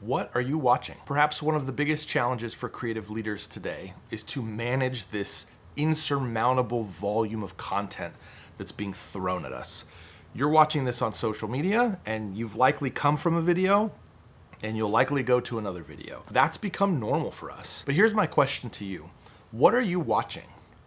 What are you watching? Perhaps one of the biggest challenges for creative leaders today is to manage this insurmountable volume of content that's being thrown at us. You're watching this on social media, and you've likely come from a video, and you'll likely go to another video. That's become normal for us. But here's my question to you. What are you watching?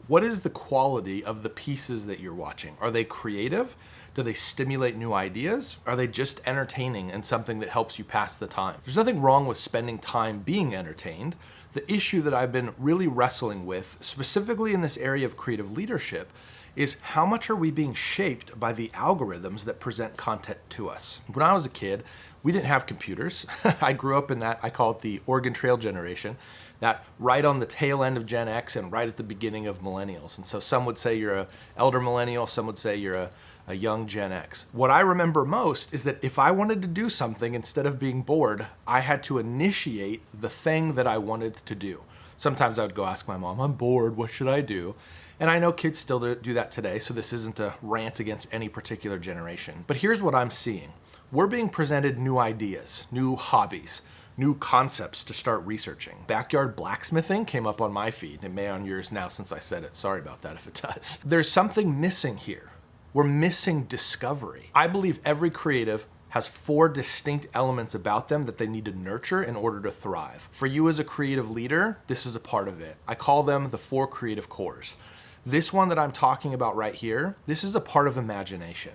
What is the quality of the pieces that you're watching? Are they creative? Do they stimulate new ideas? Are they just entertaining and something that helps you pass the time? There's nothing wrong with spending time being entertained. The issue that I've been really wrestling with, specifically in this area of creative leadership, is how much are we being shaped by the algorithms that present content to us? When I was a kid, we didn't have computers. I grew up in that, I call it the Oregon Trail generation, that right on the tail end of Gen X and right at the beginning of millennials. And so some would say you're an elder millennial, some would say you're a young Gen X. What I remember most is that if I wanted to do something, instead of being bored, I had to initiate the thing that I wanted to do. Sometimes I would go ask my mom, I'm bored, what should I do? And I know kids still do that today, so this isn't a rant against any particular generation. But here's what I'm seeing. We're being presented new ideas, new hobbies, new concepts to start researching. Backyard blacksmithing came up on my feed. It may on yours now since I said it. Sorry about that if it does. There's something missing here. We're missing discovery. I believe every creative has 4 distinct elements about them that they need to nurture in order to thrive. For you as a creative leader, this is a part of it. I call them the 4 creative cores. This one that I'm talking about right here, this is a part of imagination.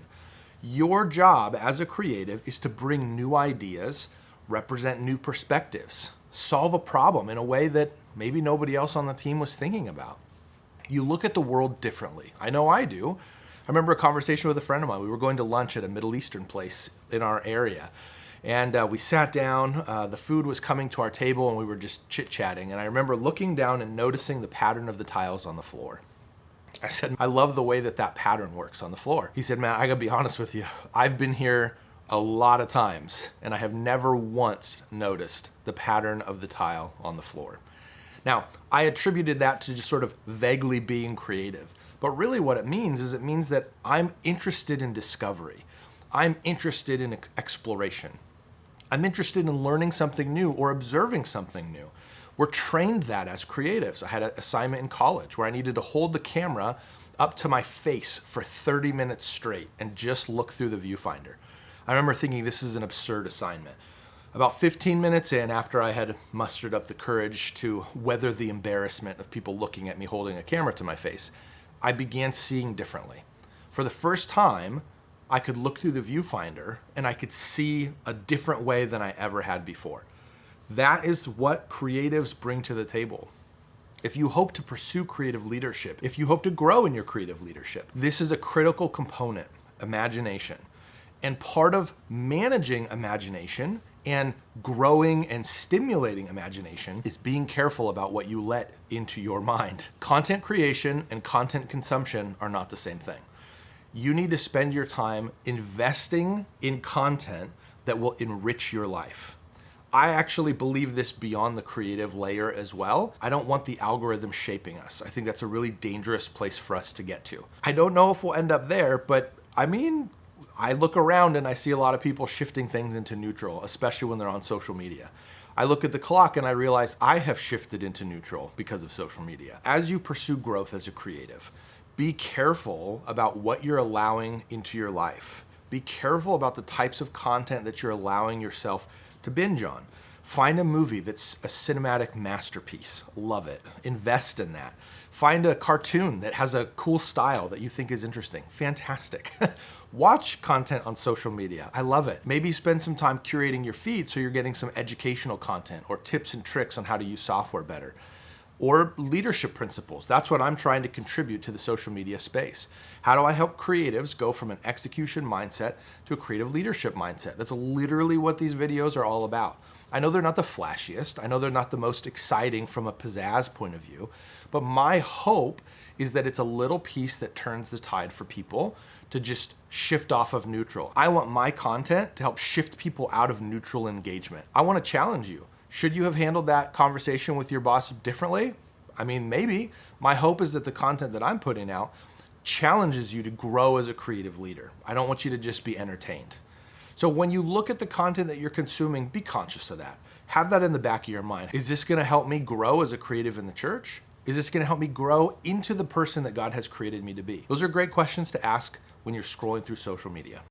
Your job as a creative is to bring new ideas, represent new perspectives, solve a problem in a way that maybe nobody else on the team was thinking about. You look at the world differently. I know I do. I remember a conversation with a friend of mine. We were going to lunch at a Middle Eastern place in our area. And we sat down, the food was coming to our table, and we were just chit-chatting. And I remember looking down and noticing the pattern of the tiles on the floor. I said, I love the way that pattern works on the floor. He said, man, I gotta be honest with you. I've been here a lot of times, and I have never once noticed the pattern of the tile on the floor. Now, I attributed that to just sort of vaguely being creative. But really what it means is it means that I'm interested in discovery. I'm interested in exploration. I'm interested in learning something new or observing something new. We're trained that as creatives. I had an assignment in college where I needed to hold the camera up to my face for 30 minutes straight and just look through the viewfinder. I remember thinking this is an absurd assignment. About 15 minutes in, after I had mustered up the courage to weather the embarrassment of people looking at me holding a camera to my face, I began seeing differently. For the first time, I could look through the viewfinder and I could see a different way than I ever had before. That is what creatives bring to the table. If you hope to pursue creative leadership, if you hope to grow in your creative leadership, this is a critical component, imagination. And part of managing imagination and growing and stimulating imagination is being careful about what you let into your mind. Content creation and content consumption are not the same thing. You need to spend your time investing in content that will enrich your life. I actually believe this beyond the creative layer as well. I don't want the algorithm shaping us. I think that's a really dangerous place for us to get to. I don't know if we'll end up there, but I mean, I look around and I see a lot of people shifting things into neutral, especially when they're on social media. I look at the clock and I realize I have shifted into neutral because of social media. As you pursue growth as a creative, be careful about what you're allowing into your life. Be careful about the types of content that you're allowing yourself to binge on. Find a movie that's a cinematic masterpiece. Love it. Invest in that. Find a cartoon that has a cool style that you think is interesting. Fantastic. Watch content on social media. I love it. Maybe spend some time curating your feed so you're getting some educational content or tips and tricks on how to use software better. Or leadership principles. That's what I'm trying to contribute to the social media space. How do I help creatives go from an execution mindset to a creative leadership mindset? That's literally what these videos are all about. I know they're not the flashiest. I know they're not the most exciting from a pizzazz point of view, but my hope is that it's a little piece that turns the tide for people to just shift off of neutral. I want my content to help shift people out of neutral engagement. I want to challenge you. Should you have handled that conversation with your boss differently? I mean, maybe. My hope is that the content that I'm putting out challenges you to grow as a creative leader. I don't want you to just be entertained. So when you look at the content that you're consuming, be conscious of that. have that in the back of your mind. Is this going to help me grow as a creative in the church? Is this going to help me grow into the person that God has created me to be? Those are great questions to ask when you're scrolling through social media.